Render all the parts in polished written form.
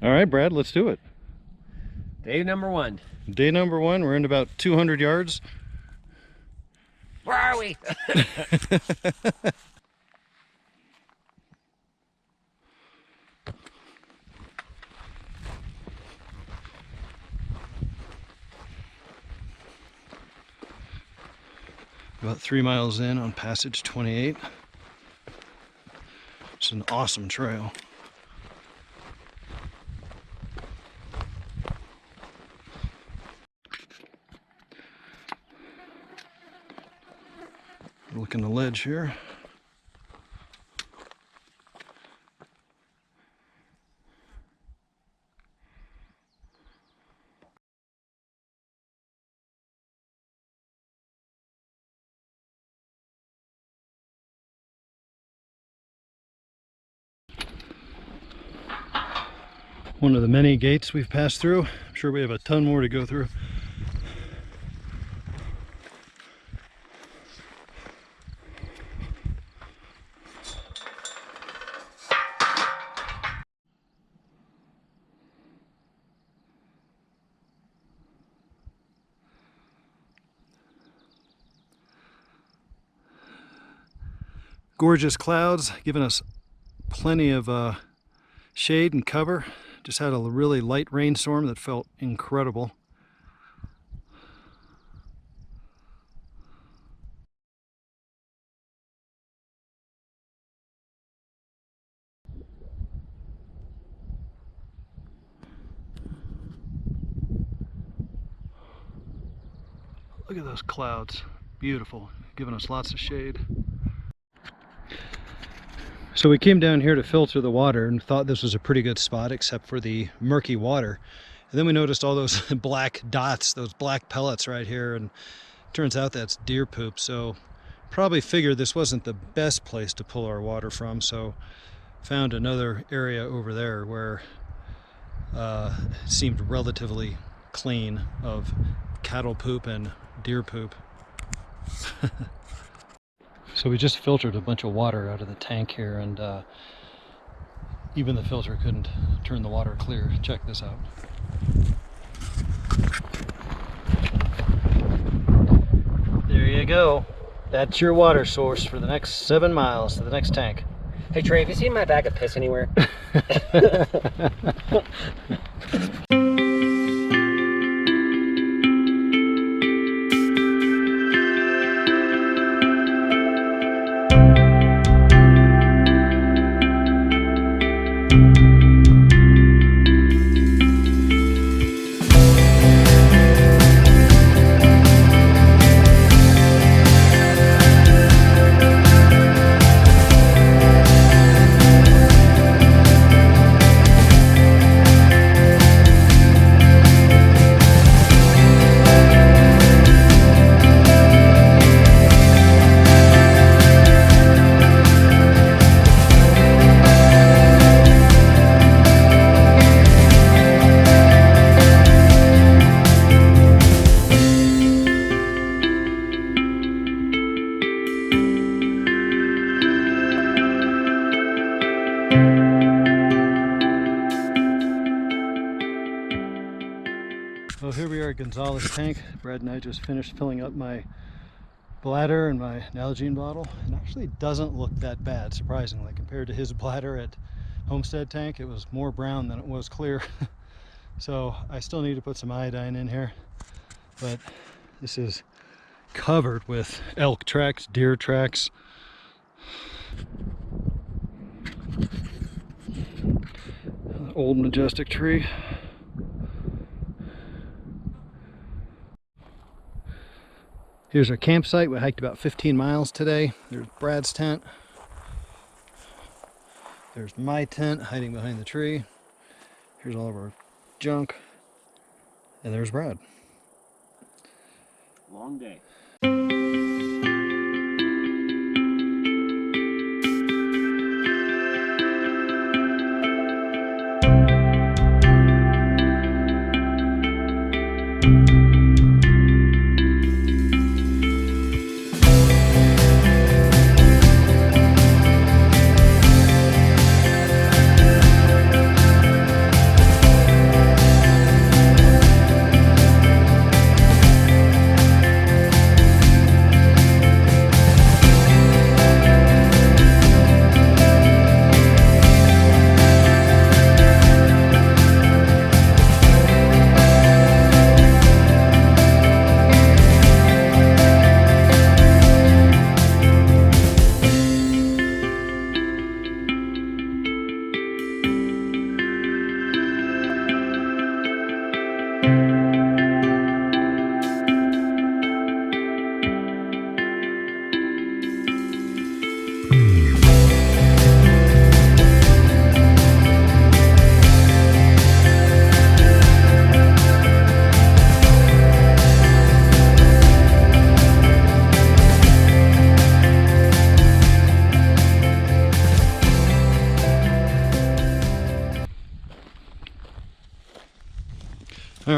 All right, Brad, let's do it. Day number one. Day number one, we're in about 200 yards. Where are we? About 3 miles in on Passage 28. It's an awesome trail. Looking the ledge here. One of the many gates we've passed through. I'm sure we have a ton more to go through. Gorgeous clouds giving us plenty of shade and cover. Just had a really light rainstorm that felt incredible. Look at those clouds. Beautiful. Giving us lots of shade. So we came down here to filter the water and thought this was a pretty good spot except for the murky water. And then we noticed all those black dots, those black pellets right here, and it turns out that's deer poop. So probably figured this wasn't the best place to pull our water from, so found another area over there where it seemed relatively clean of cattle poop and deer poop. So we just filtered a bunch of water out of the tank here, and even the filter couldn't turn the water clear. Check this out. There you go. That's your water source for the next 7 miles to the next tank. Hey Trey, have you seen my bag of piss anywhere? Well, here we are at Gonzales tank. Brad and I just finished filling up my bladder and my Nalgene bottle. It actually doesn't look that bad, surprisingly. Compared to his bladder at Homestead tank, it was more brown than it was clear. So I still need to put some iodine in here, but this is covered with elk tracks, deer tracks. Old majestic tree. Here's our campsite. We hiked about 15 miles today. There's Brad's tent. There's my tent hiding behind the tree. Here's all of our junk. And there's Brad. Long day.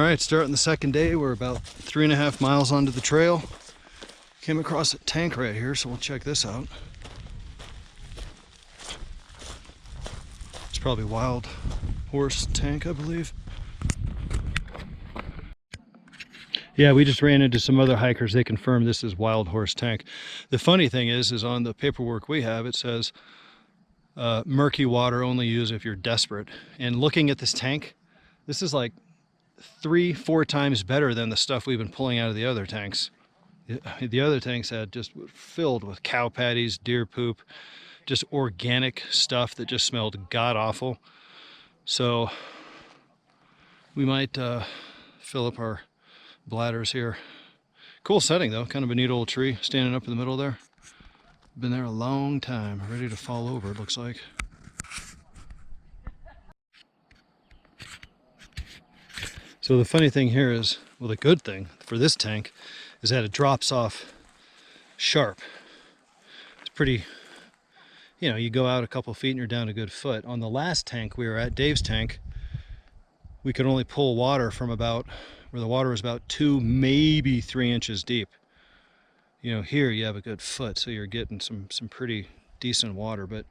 right, starting the second day. We're about 3.5 miles onto the trail. Came across a tank right here, so we'll check this out. It's probably wild horse tank, I believe. Yeah, we just ran into some other hikers. They confirmed this is wild horse tank. The funny thing is on the paperwork we have, it says murky water only use if you're desperate. And looking at this tank, this is like 3-4 times better than the stuff we've been pulling out of the other tanks. The other tanks had just filled with cow patties, deer poop, just organic stuff that just smelled god-awful. So we might fill up our bladders here. Cool setting though, kind of a neat old tree standing up in the middle there. Been there a long time, ready to fall over, it looks like. So the funny thing here is, well, the good thing for this tank is that it drops off sharp. It's pretty, you know, you go out a couple feet and you're down a good foot. On the last tank we were at, Dave's tank, we could only pull water from about where the water was about 2, maybe 3 inches deep. You know, here you have a good foot, so you're getting some pretty decent water. But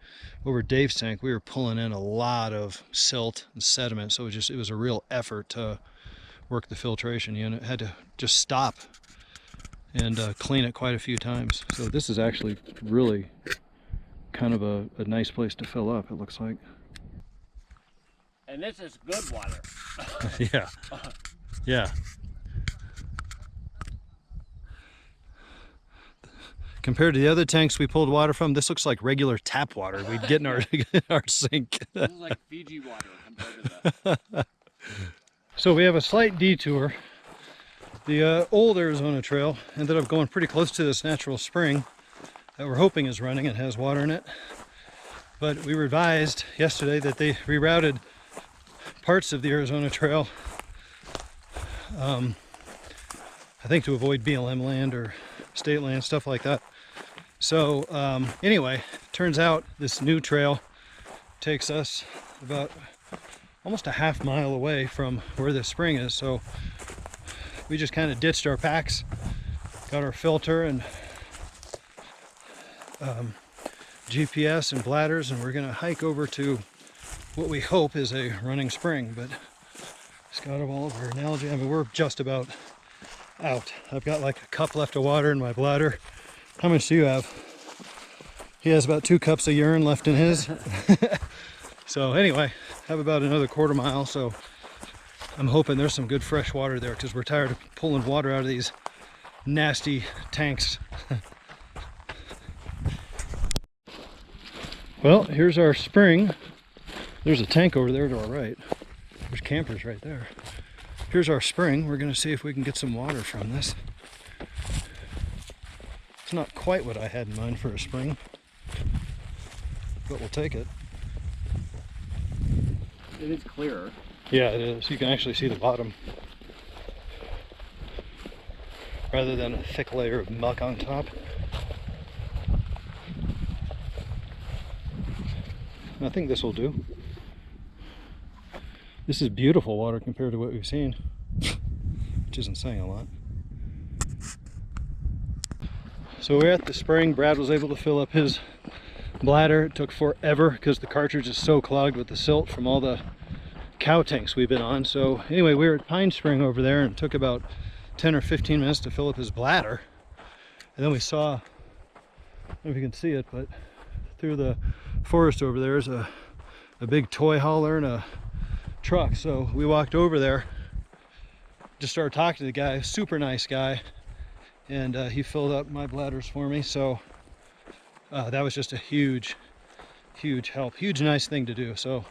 over Dave's tank, we were pulling in a lot of silt and sediment, so it was a real effort to work the filtration unit. Had to just stop and clean it quite a few times. So this is actually really kind of a nice place to fill up, it looks like. And this is good water. Yeah. Yeah. Compared to the other tanks we pulled water from, this looks like regular tap water we'd get in our, our sink. This is like Fiji water compared to that. So we have a slight detour. The old Arizona Trail ended up going pretty close to this natural spring that we're hoping is running and has water in it. But we were advised yesterday that they rerouted parts of the Arizona Trail, I think to avoid BLM land or state land, stuff like that. So anyway, turns out this new trail takes us about almost a half mile away from where the spring is. So we just kind of ditched our packs, got our filter and GPS and bladders, and we're gonna hike over to what we hope is a running spring. But Scott of all of our analogy, I mean, we're just about out. I've got like a cup left of water in my bladder. How much do you have? He has about 2 cups of urine left in his. So anyway, have about another 1/4 mile. So I'm hoping there's some good fresh water there, because we're tired of pulling water out of these nasty tanks. Well, here's our spring. There's a tank over there to our right. There's campers right there. Here's our spring. We're going to see if we can get some water from this. It's not quite what I had in mind for a spring, but we'll take it. It is clearer. Yeah, it is. You can actually see the bottom rather than a thick layer of muck on top. I think this will do. This is beautiful water compared to what we've seen, which isn't saying a lot. So we're at the spring. Brad was able to fill up his bladder. It took forever because the cartridge is so clogged with the silt from all the cow tanks we've been on. So anyway, we were at Pine Spring over there, and it took about 10 or 15 minutes to fill up his bladder. And then we saw, I don't know if you can see it, but through the forest over there is a big toy hauler and a truck. So we walked over there, just started talking to the guy, super nice guy, and he filled up my bladders for me. So that was just a huge help, huge nice thing to do. So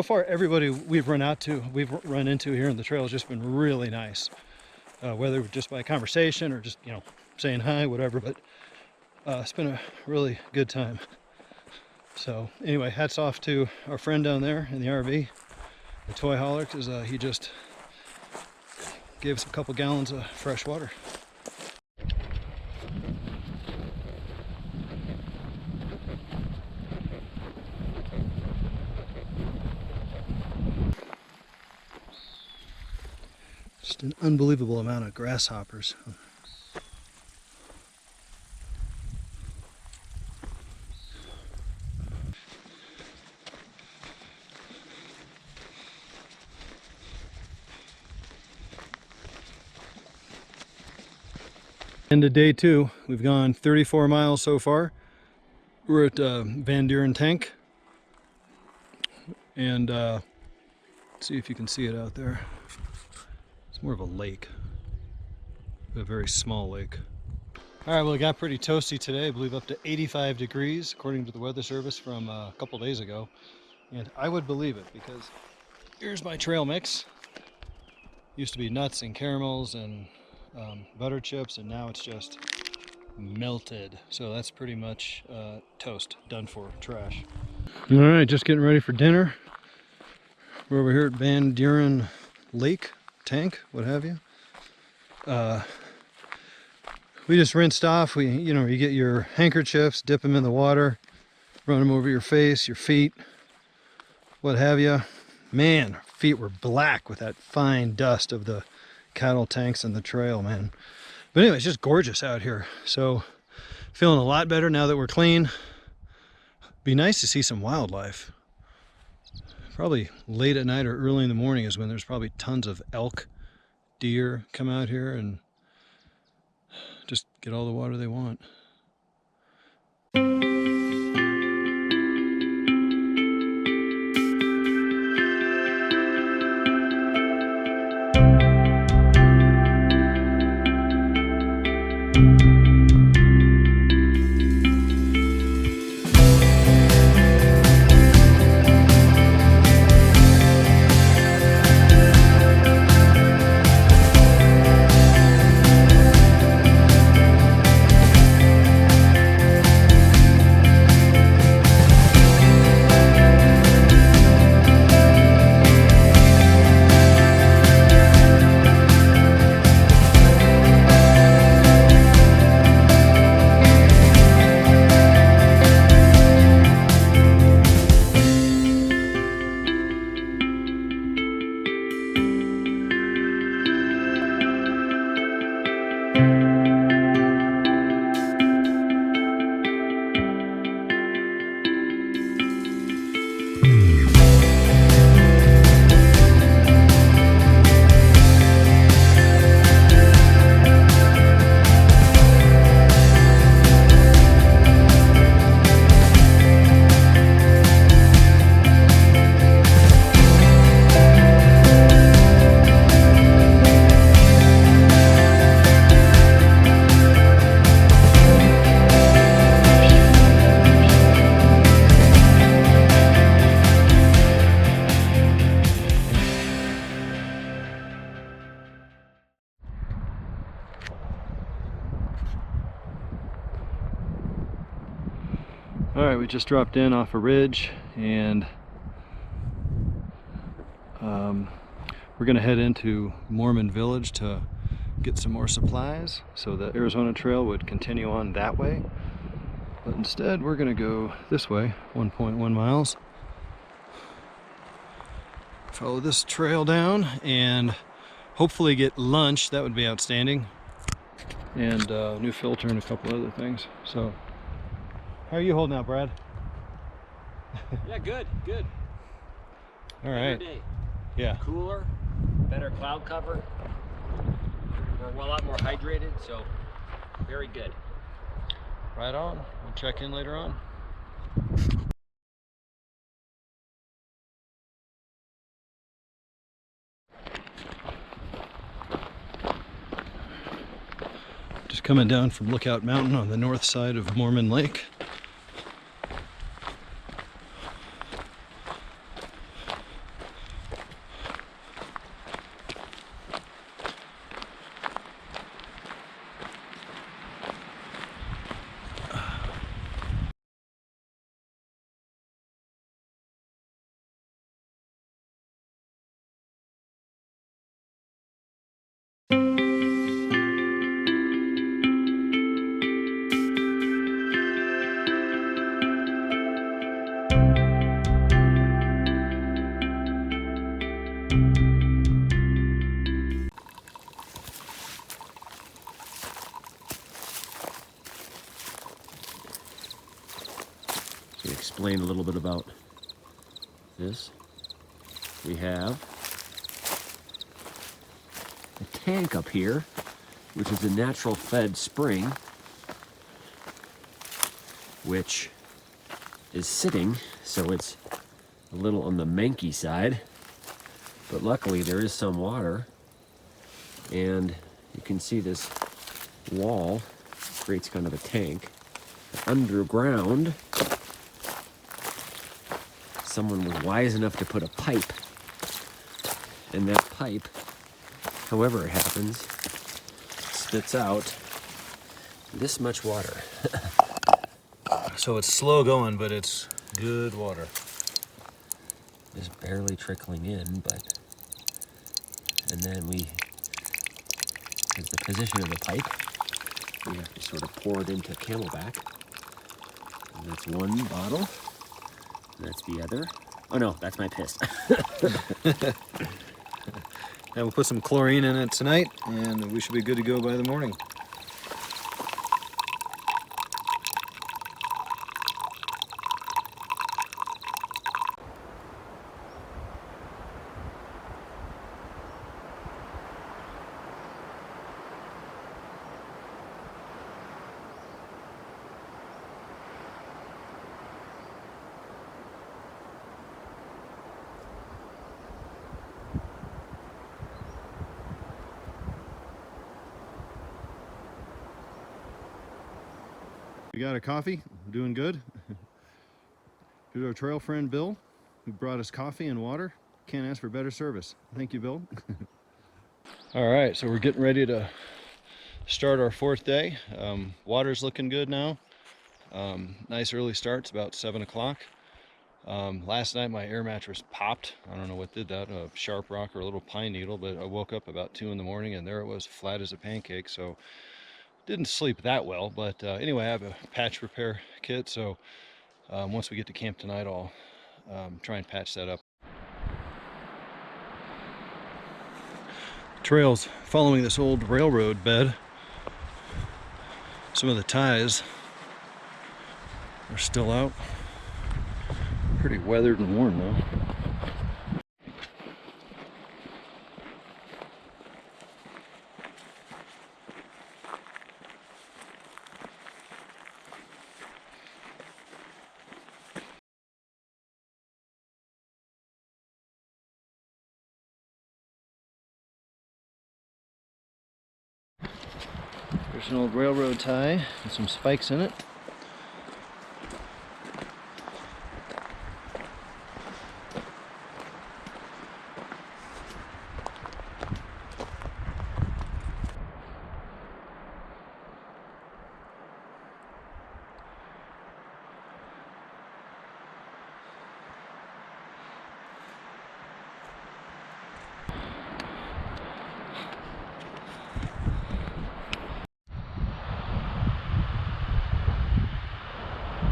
far everybody we've run into here in the trail has just been really nice, whether just by conversation or just, you know, saying hi, whatever. But it's been a really good time. So anyway, hats off to our friend down there in the RV, the toy hauler, because he just gave us a couple gallons of fresh water. Just an unbelievable amount of grasshoppers. End of day 2. We've gone 34 miles so far. We're at Van Buren Tank. And see if you can see it out there. It's more of a lake. A very small lake. Alright, well, it got pretty toasty today. I believe up to 85 degrees according to the weather service from a couple days ago. And I would believe it because here's my trail mix. Used to be nuts and caramels and butter chips, and now it's just melted. So that's pretty much toast, done for, trash. Alright, just getting ready for dinner. We're over here at Van Buren Lake, tank, what have you. We just rinsed off. You get your handkerchiefs, dip them in the water, run them over your face, your feet, what have you. Man, our feet were black with that fine dust of the cattle tanks and the trail, man. But anyway, it's just gorgeous out here. So feeling a lot better now that we're clean. Be nice to see some wildlife. Probably late at night or early in the morning is when there's probably tons of elk, deer come out here and just get all the water they want. Alright, we just dropped in off a ridge, and we're going to head into Mormon Village to get some more supplies. So the Arizona Trail would continue on that way, but instead we're going to go this way, 1.1 miles. Follow this trail down and hopefully get lunch. That would be outstanding. And a new filter and a couple other things. So how are you holding out, Brad? Yeah, good, good. All right. Better day. Yeah. Cooler, better cloud cover. We're a lot more hydrated, so very good. Right on. We'll check in later on. Just coming down from Lookout Mountain on the north side of Mormon Lake. explain a little bit about this. We have a tank up here, which is a natural fed spring, which is sitting, so it's a little on the manky side, but luckily there is some water, and you can see this wall creates kind of a tank. Underground, someone was wise enough to put a pipe, and that pipe, however it happens, spits out this much water. So it's slow going, but it's good water. Just barely trickling in, but, and then as the position of the pipe, we have to sort of pour it into Camelback. And that's one bottle, and that's the other. Oh no, that's my piss. And we'll put some chlorine in it tonight, and we should be good to go by the morning. We got a coffee, doing good. Here's our trail friend Bill, who brought us coffee and water. Can't ask for better service. Thank you, Bill. All right, so we're getting ready to start our fourth day. Water's looking good now. Nice early start, it's about 7 o'clock. Last night my air mattress popped. I don't know what did that, a sharp rock or a little pine needle, but I woke up about 2 in the morning and there it was, flat as a pancake. So didn't sleep that well, but anyway, I have a patch repair kit, so once we get to camp tonight, I'll try and patch that up. Trails following this old railroad bed. Some of the ties are still out. Pretty weathered and worn though. There's an old railroad tie with some spikes in it.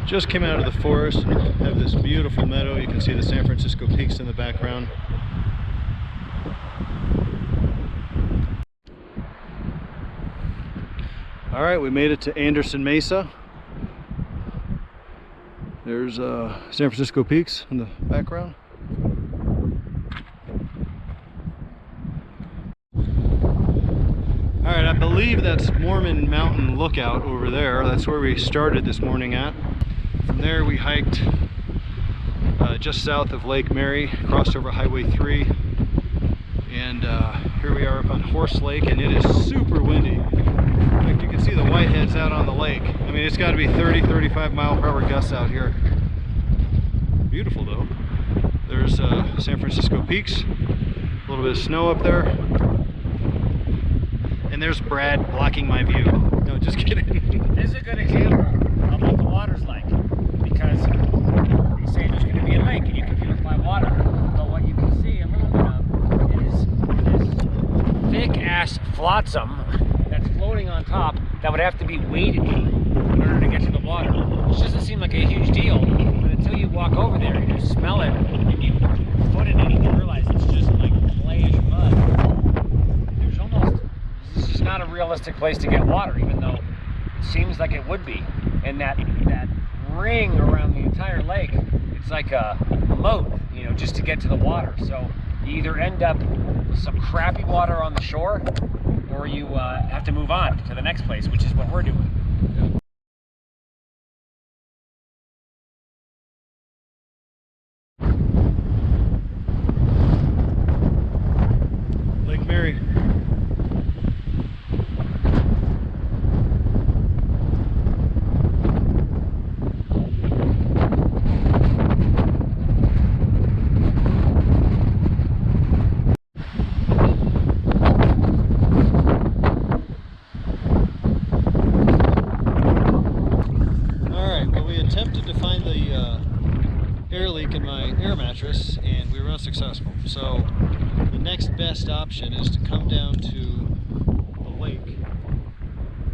Just came out of the forest and have this beautiful meadow. You can see the San Francisco peaks in the background. All right, we made it to Anderson Mesa. There's San Francisco peaks in the background. All right, I believe that's Mormon Mountain Lookout over there. That's where we started this morning at. From there we hiked just south of Lake Mary, crossed over Highway 3, and here we are up on Horse Lake, and it is super windy. In fact, you can see the whiteheads out on the lake. I mean, it's got to be 30-35 mile-per-hour gusts out here. Beautiful though. There's San Francisco peaks, a little bit of snow up there, and there's Brad blocking my view. No, just kidding. This is a good example of what the water's like, because you say there's going to be a lake and you can purify water, but what you can see a little bit of is this thick-ass flotsam that's floating on top that would have to be waded in order to get to the water. Which doesn't seem like a huge deal, but until you walk over there and you smell it and you put your foot in it, you realize it's just like clayish mud. There's almost, this is not a realistic place to get water, even though it seems like it would be. And that ring around the entire lake. It's like a moat, you know, just to get to the water. So you either end up with some crappy water on the shore, or you have to move on to the next place, which is what we're doing. Lake Mary. Attempted to find the air leak in my air mattress, and we were unsuccessful. So the next best option is to come down to the lake,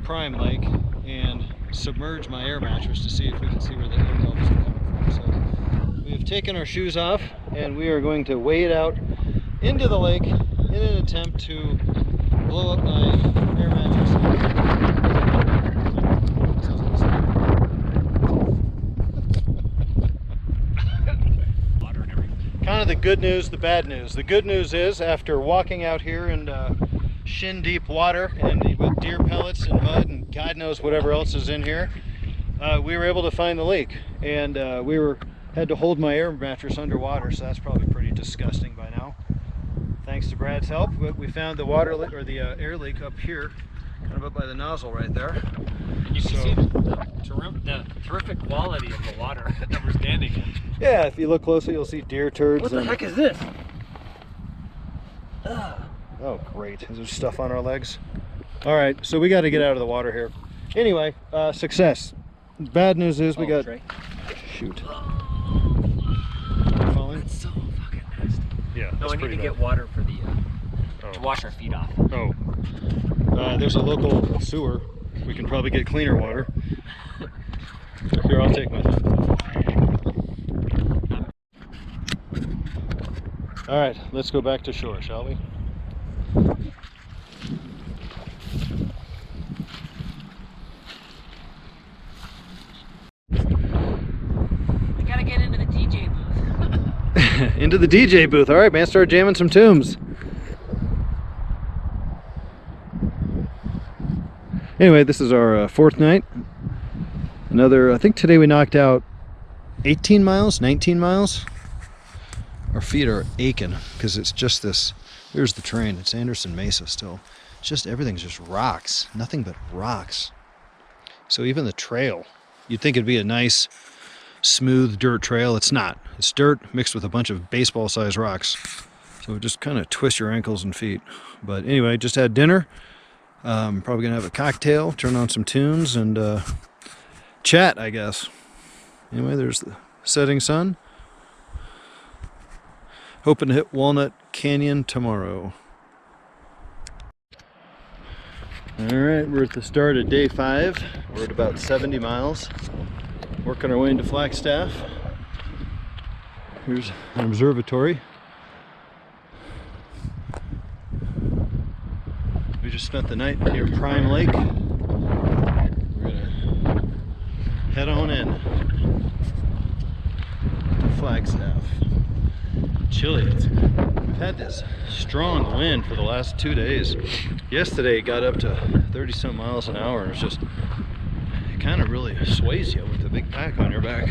Prime Lake, and submerge my air mattress to see if we can see where the air bubbles are coming from. So we have taken our shoes off, and we are going to wade out into the lake in an attempt to blow up my air mattress. Kind of the good news, the bad news. The good news is, after walking out here in shin deep water and with deer pellets and mud and God knows whatever else is in here, we were able to find the leak, and had to hold my air mattress underwater, so that's probably pretty disgusting by now. Thanks to Brad's help, we found the water leak, or the air leak, up here, kind of up by the nozzle right there. You can see the terrific quality of the water that we're standing in. Yeah, if you look closely, you'll see deer turds. What the heck is this? Oh, great. Is there stuff on our legs? All right, so we got to get out of the water here. Anyway, success. Bad news is we got... Trey. Shoot. Falling? That's so fucking nasty. Yeah, No, I need to get water for the to wash our feet off. Oh. There's a local sewer. We can probably get cleaner water. Here, I'll take mine. All right, let's go back to shore, shall we? We gotta get into the DJ booth. Into the DJ booth. All right, man, start jamming some tunes. Anyway, this is our fourth night. I think today we knocked out 18 miles, 19 miles. Our feet are aching because it's just this. Here's the terrain. It's Anderson Mesa still. It's just, everything's just rocks, nothing but rocks. So even the trail, you'd think it'd be a nice, smooth dirt trail. It's not. It's dirt mixed with a bunch of baseball-sized rocks. So just kind of twist your ankles and feet. But anyway, just had dinner. Probably gonna have a cocktail, turn on some tunes, and chat, I guess. Anyway, there's the setting sun. Hoping to hit Walnut Canyon tomorrow. All right, we're at the start of day 5. We're at about 70 miles. Working our way into Flagstaff. Here's an observatory. We just spent the night near Prime Lake. We're gonna head on in to Flagstaff. Chilly. We've had this strong wind for the last 2 days. Yesterday it got up to 30-some miles an hour, and it's just, it kind of really sways you with a big pack on your back.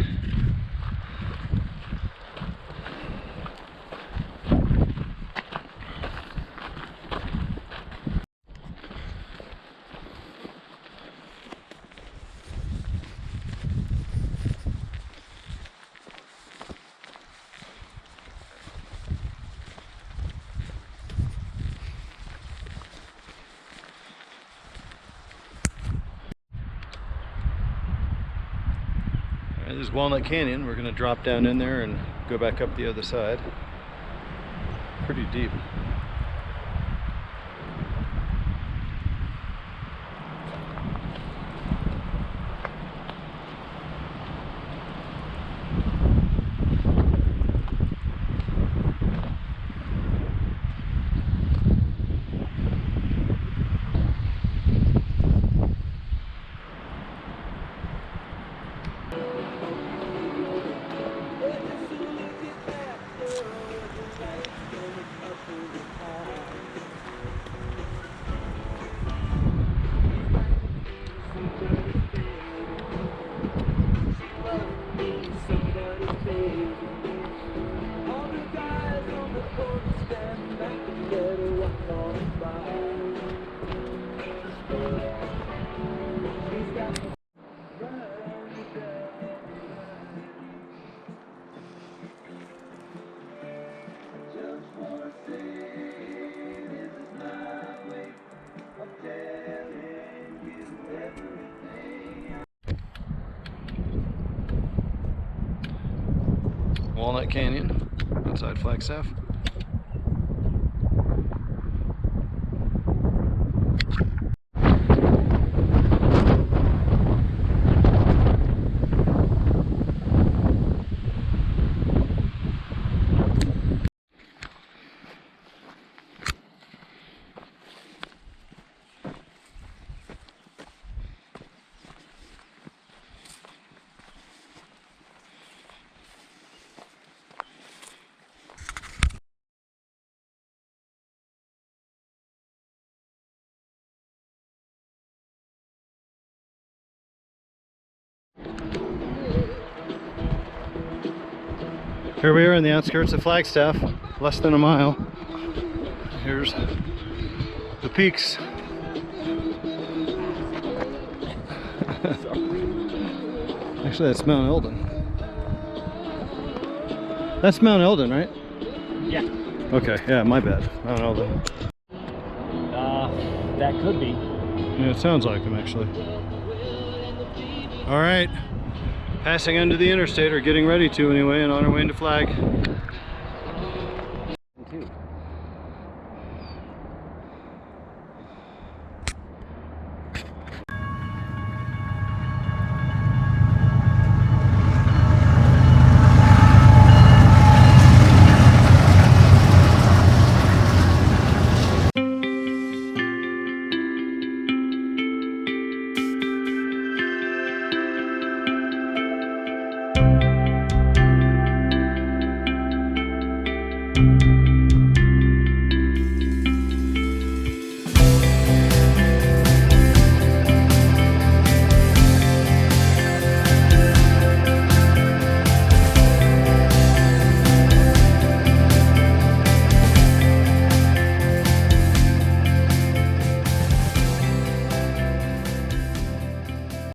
This is Walnut Canyon. We're going to drop down in there and go back up the other side. Pretty deep. Walnut Canyon outside Flagstaff. Here we are in the outskirts of Flagstaff, less than a mile. Here's the peaks. Actually, that's Mount Eldon. That's Mount Eldon, right? Yeah. Okay, yeah, my bad. Mount Eldon. That could be. Yeah, it sounds like him, actually. All right, passing under the interstate, or getting ready to anyway, and on our way into Flag.